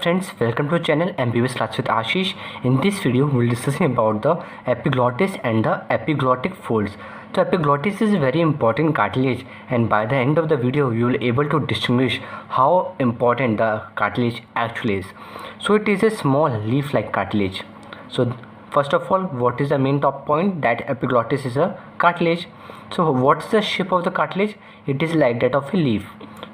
friends, welcome to channel MBBS Class with Ashish. In this video, we will discussing about the epiglottis and the epiglottic folds. So epiglottis is a very important cartilage, and by the end of the video, you will able to distinguish how important the cartilage actually is. So it is a small leaf-like cartilage. So first of all, what is the main top point? That epiglottis is a cartilage. So what's the shape of the cartilage? It is like that of a leaf.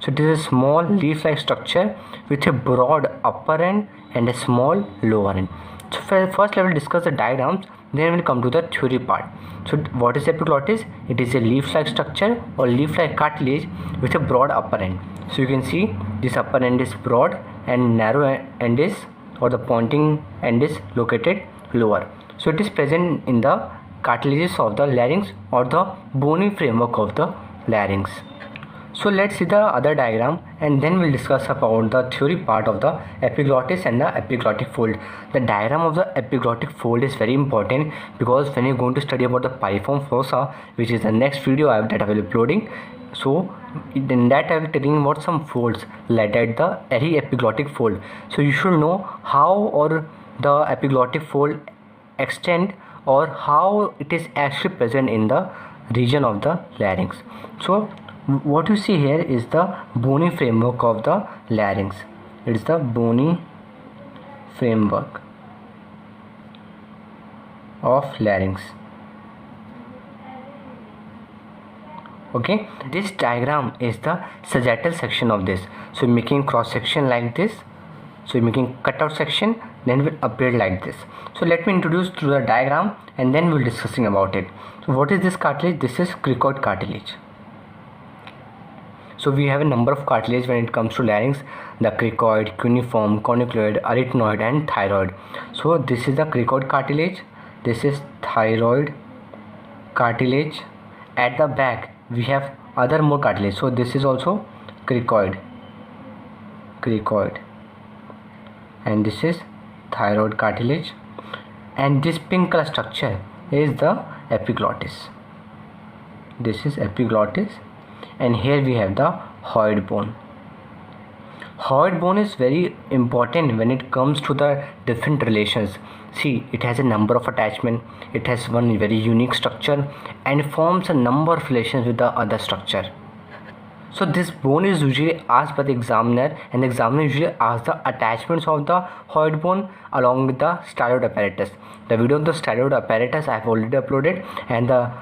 So it is a small leaf-like structure with a broad upper end and a small lower end. So first I will discuss the diagrams, then we will come to the theory part. So what is epiglottis? It is a leaf-like structure or leaf-like cartilage with a broad upper end. So you can see this upper end is broad and narrow end is, or the pointing end is located lower. So it is present in the cartilages of the larynx or the bony framework of the larynx. So let's see the other diagram and then we'll discuss about the theory part of the epiglottis and the epiglottic fold. The diagram of the epiglottic fold is very important because when you're going to study about the piriform fossa, which is the next video that I will be uploading, so in that I will be telling about some folds like that the epiglottic fold. So you should know how or the epiglottic fold extend or how it is actually present in the region of the larynx. So what you see here is the bony framework of the larynx. It is the bony framework of larynx. Okay, this diagram is the sagittal section of this. So making cross section like this. So making cutout section, then will appear like this. So let me introduce to the diagram and then we'll discussing about it. So what is this cartilage? This is cricoid cartilage. So we have a number of cartilage when it comes to larynx: the cricoid, cuneiform, conicoid, arytenoid and thyroid. So this is the cricoid cartilage, this is thyroid cartilage. At the back we have other more cartilage. So this is also cricoid, and this is thyroid cartilage, and this pink color structure is the epiglottis. This is epiglottis, and here we have the hyoid bone. Hyoid bone is very important when it comes to the different relations. See, it has a number of attachment, it has one very unique structure and forms a number of relations with the other structure. So this bone is usually asked by the examiner, and the examiner usually asks the attachments of the hyoid bone along with the styloid apparatus. The video of the styloid apparatus I have already uploaded, and the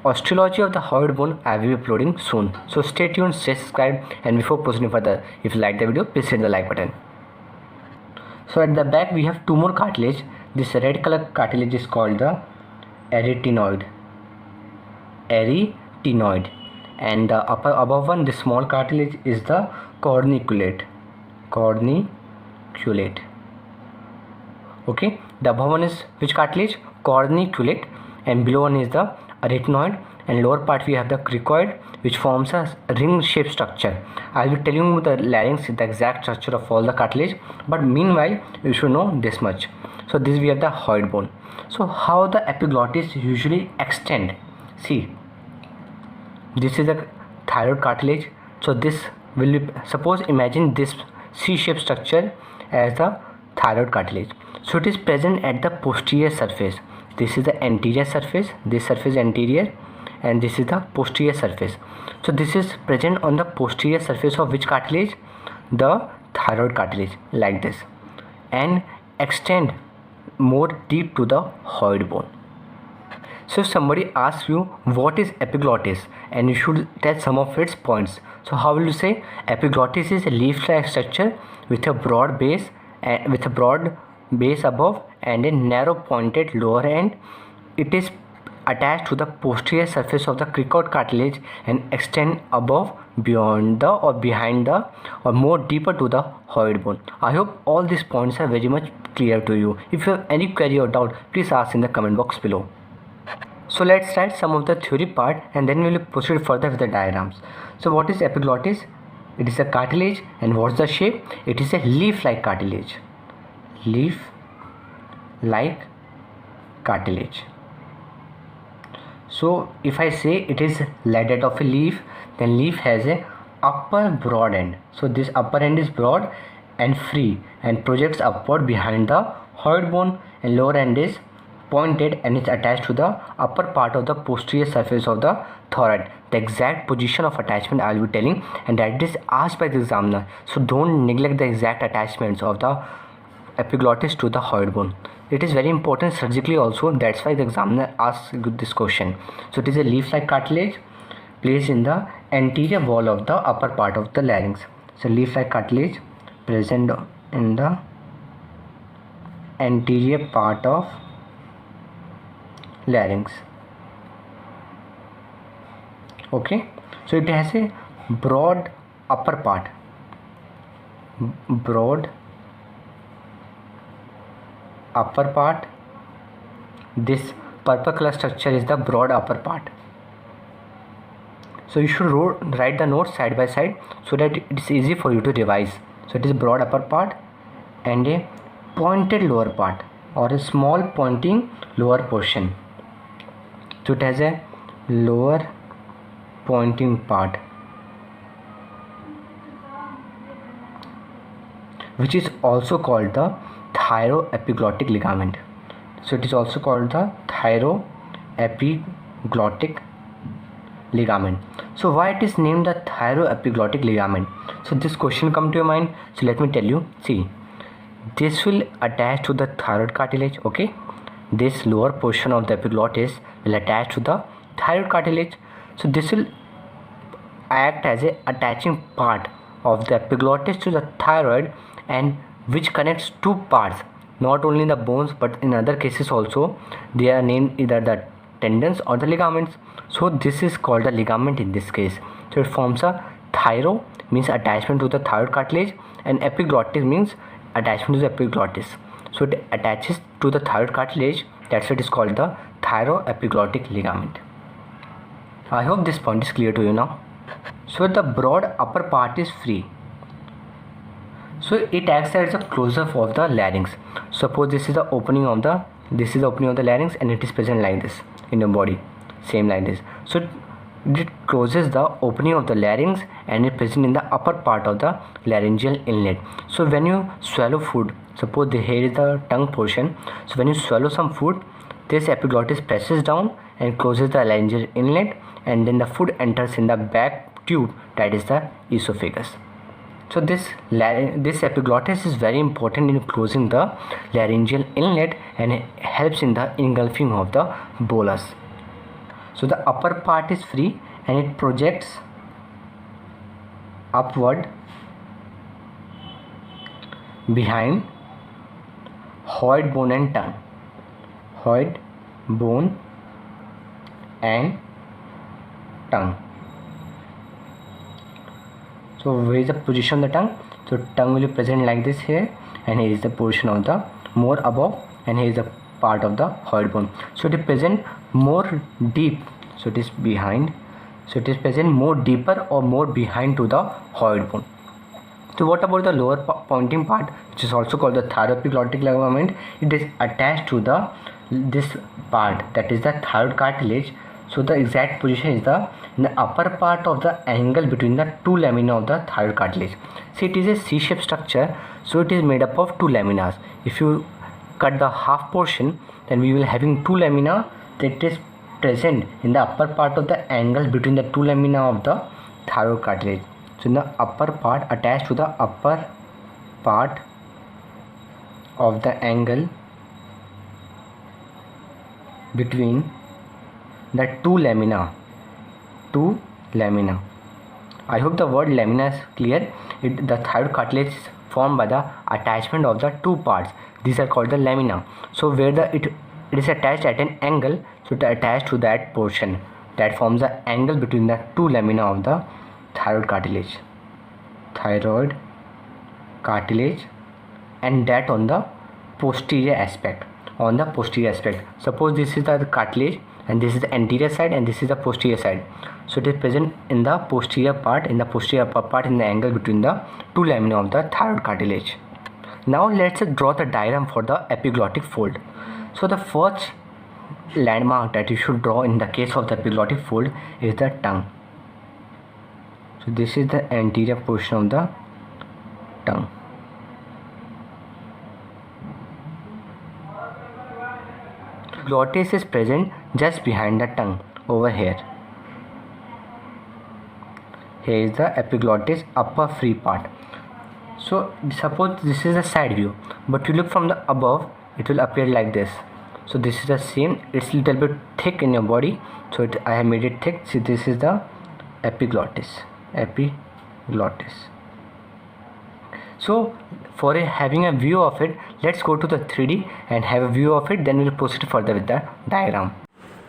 osteology of the hyoid bone I will be uploading soon. So stay tuned, stay subscribed, and before proceeding further, if you like the video, please hit the like button. So at the back we have two more cartilage. This red color cartilage is called the arytenoid, and the above one, the small cartilage, is the corniculate. Okay, the above one is which cartilage? Corniculate, and below one is the arytenoid, and lower part we have the cricoid, which forms a ring shaped structure. I will tell you the larynx, the exact structure of all the cartilage, but meanwhile you should know this much. So this we have the hyoid bone. So how the epiglottis usually extend? See, this is the thyroid cartilage. So this will be, suppose imagine this C-shaped structure as the thyroid cartilage. So it is present at the posterior surface. This is the anterior surface, this surface is anterior, and this is the posterior surface. So this is present on the posterior surface of which cartilage? The thyroid cartilage, like this, and extend more deep to the hyoid bone. So if somebody asks you what is epiglottis, and you should tell some of its points, so how will you say? Epiglottis is a leaf-like structure with a broad base above and a narrow pointed lower end. It is attached to the posterior surface of the cricoid cartilage and extend above, beyond the, or behind the, or more deeper to the hyoid bone. I hope all these points are very much clear to you. If you have any query or doubt, please ask in the comment box below. So let's start some of the theory part and then we will proceed further with the diagrams. So what is epiglottis? It is a cartilage, and what's the shape? It is a leaf-like cartilage. Leaf-like cartilage. So if I say it is like that of a leaf, then leaf has a upper broad end. So this upper end is broad and free and projects upward behind the hyoid bone, and lower end is pointed and is attached to the upper part of the posterior surface of the thorax. The exact position of attachment I will be telling, and that is asked by the examiner. So don't neglect the exact attachments of the epiglottis to the hyoid bone. It is very important surgically also. That's why the examiner asks this question. So it is a leaf-like cartilage placed in the anterior wall of the upper part of the larynx. So leaf-like cartilage present in the anterior part of larynx. Okay, so it has a broad upper part, this purple color structure is the broad upper part. So you should write the notes side by side so that it is easy for you to revise. So it is broad upper part and a pointed lower part, or a small pointing lower portion. So it has a lower pointing part, which is also called the thyroepiglottic ligament. So it is also called the thyroepiglottic ligament. So why it is named the thyroepiglottic ligament? So this question come to your mind. So let me tell you. See, this will attach to the thyroid cartilage. Okay, this lower portion of the epiglottis will attach to the thyroid cartilage. So this will act as a attaching part of the epiglottis to the thyroid, and which connects two parts, not only the bones but in other cases also. They are named either the tendons or the ligaments. So this is called a ligament in this case. So it forms a thyro, means attachment to the thyroid cartilage, and epiglottis means attachment to the epiglottis. So it attaches to the thyroid cartilage. That's why it is called the thyroepiglottic ligament. I hope this point is clear to you now. So the broad upper part is free. So it acts as a closure of the larynx. Suppose this is the opening of the larynx, and it is present like this in your body, same like this. So it closes the opening of the larynx and is present in the upper part of the laryngeal inlet. So when you swallow food, suppose here is the tongue portion. So when you swallow some food, this epiglottis presses down and closes the laryngeal inlet, and then the food enters in the back tube, that is the esophagus. So this epiglottis is very important in closing the laryngeal inlet, and it helps in the engulfing of the bolus. So the upper part is free and it projects upward behind hyoid bone and tongue. Hyoid bone and tongue. So where is the position of the tongue? So tongue will be present like this here, and here is the portion of the more above, and here is the part of the hyoid bone. So it is present more deep. So it is behind. So it is present more deeper or more behind to the hyoid bone. So what about the lower pointing part, which is also called the thyroepiglottic ligament? It is attached to this part, that is the thyroid cartilage. So the exact position is in the upper part of the angle between the two lamina of the thyroid cartilage. See, it is a C-shaped structure, so it is made up of two laminas. If you cut the half portion, then we will having two lamina that is present in the upper part of the angle between the two lamina of the thyroid cartilage. So in the upper part, attached to the upper part of the angle between the two lamina. I hope the word lamina is clear. The thyroid cartilage is formed by the attachment of the two parts. These are called the lamina. So where it is attached at an angle, so it attached to that portion that forms the angle between the two lamina of the thyroid cartilage. And that on the posterior aspect. Suppose this is the cartilage, and this is the anterior side, and this is the posterior side. So it is present in the posterior part, in the upper part, in the angle between the two lamina of the thyroid cartilage. Now let's draw the diagram for the epiglottic fold. So the first landmark that you should draw in the case of the epiglottic fold is the tongue. So this is the anterior portion of the tongue. epiglottis is present just behind the tongue over here. Here is the epiglottis upper free part. So suppose this is the side view, but you look from the above, it will appear like this. So this is the same, it's little bit thick in your body, so I have made it thick. See, this is the epiglottis. So for having a view of it, let's go to the 3D and have a view of it, then we'll proceed further with the diagram.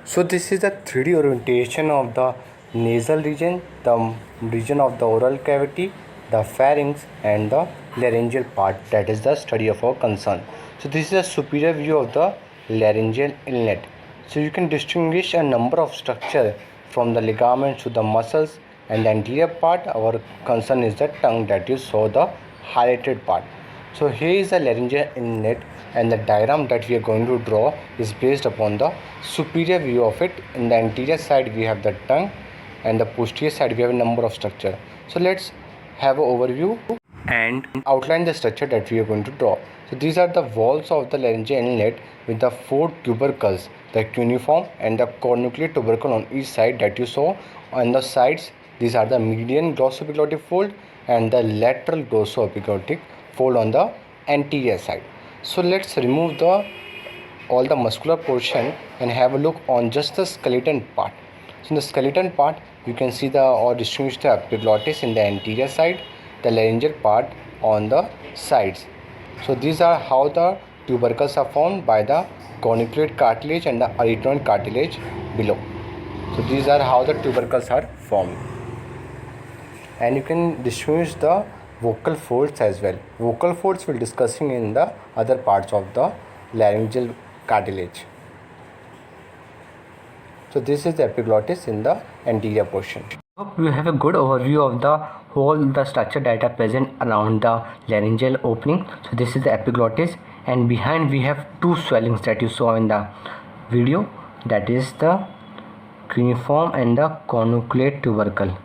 So this is the 3D orientation of the nasal region, the region of the oral cavity, the pharynx and the laryngeal part, that is the study of our concern. So this is a superior view of the laryngeal inlet. So you can distinguish a number of structure from the ligaments to the muscles, and the anterior part, our concern is the tongue that you saw the highlighted part. So here is the laryngeal inlet, and the diagram that we are going to draw is based upon the superior view of it. In the anterior side we have the tongue, and the posterior side we have a number of structure. So let's have an overview and outline the structure that we are going to draw. So these are the walls of the laryngeal inlet with the 4 tubercles, the cuneiform and the cornucleate tubercle on each side that you saw. On the sides, these are the median glossoepiglottic fold and the lateral glossoepiglottic fold on the anterior side. So let's remove all the muscular portion and have a look on just the skeleton part. So in the skeleton part, you can see or distinguish the epiglottis in the anterior side, the laryngeal part on the sides. So these are how the tubercles are formed by the corniculate cartilage and the arytenoid cartilage below. So these are how the tubercles are formed. And you can distinguish the vocal folds as well. Vocal folds we'll discussing in the other parts of the laryngeal cartilage. So this is the epiglottis in the anterior portion. Hope you have a good overview of the structure that are present around the laryngeal opening. So this is the epiglottis, and behind we have 2 swellings that you saw in the video, that is the cuneiform and the cornucleate tubercle.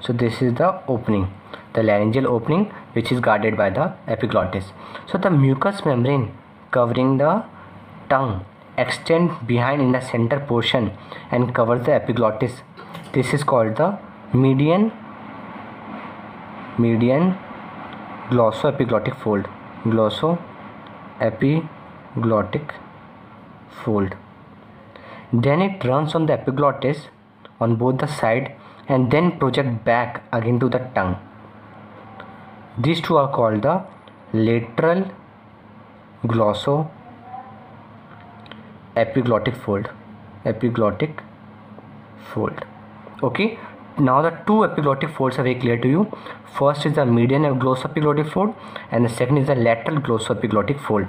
So this is the opening, the laryngeal opening, which is guarded by the epiglottis. So the mucous membrane covering the tongue extends behind in the center portion and covers the epiglottis. This is called the median glossoepiglottic fold. Glossoepiglottic fold. Then it runs on the epiglottis on both the side and then project back again to the tongue. These two are called the lateral glossoepiglottic fold. Okay, now the 2 epiglottic folds are very clear to you. First is the median glossoepiglottic fold and the second is the lateral glossoepiglottic fold.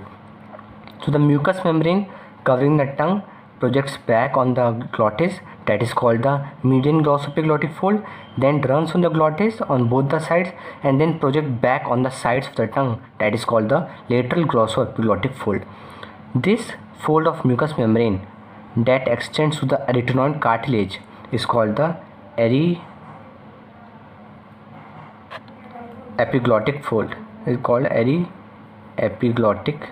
So the mucous membrane covering the tongue projects back on the glottis, that is called the median glossoepiglottic fold, then runs on the glottis on both the sides and then project back on the sides of the tongue, that is called the lateral glossoepiglottic fold. This fold of mucous membrane that extends to the arytenoid cartilage is called the epiglottic fold. It is called epiglottic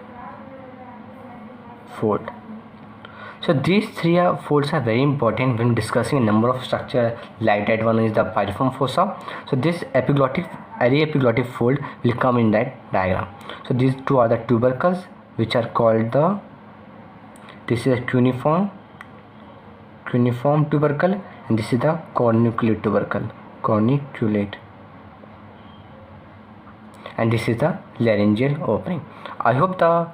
fold. So these 3 folds are very important when discussing a number of structure, like that one is the piriform fossa. So this epiglottic fold will come in that diagram. So these 2 are the tubercles, which are called this is a cuneiform tubercle, and this is the cornuculate tubercle, and this is the laryngeal opening. I hope the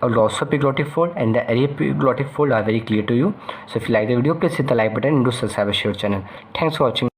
glossoepiglottic fold and the epiglottic fold are very clear to you. So if you like the video, please hit the like button and do subscribe to our channel. Thanks for watching.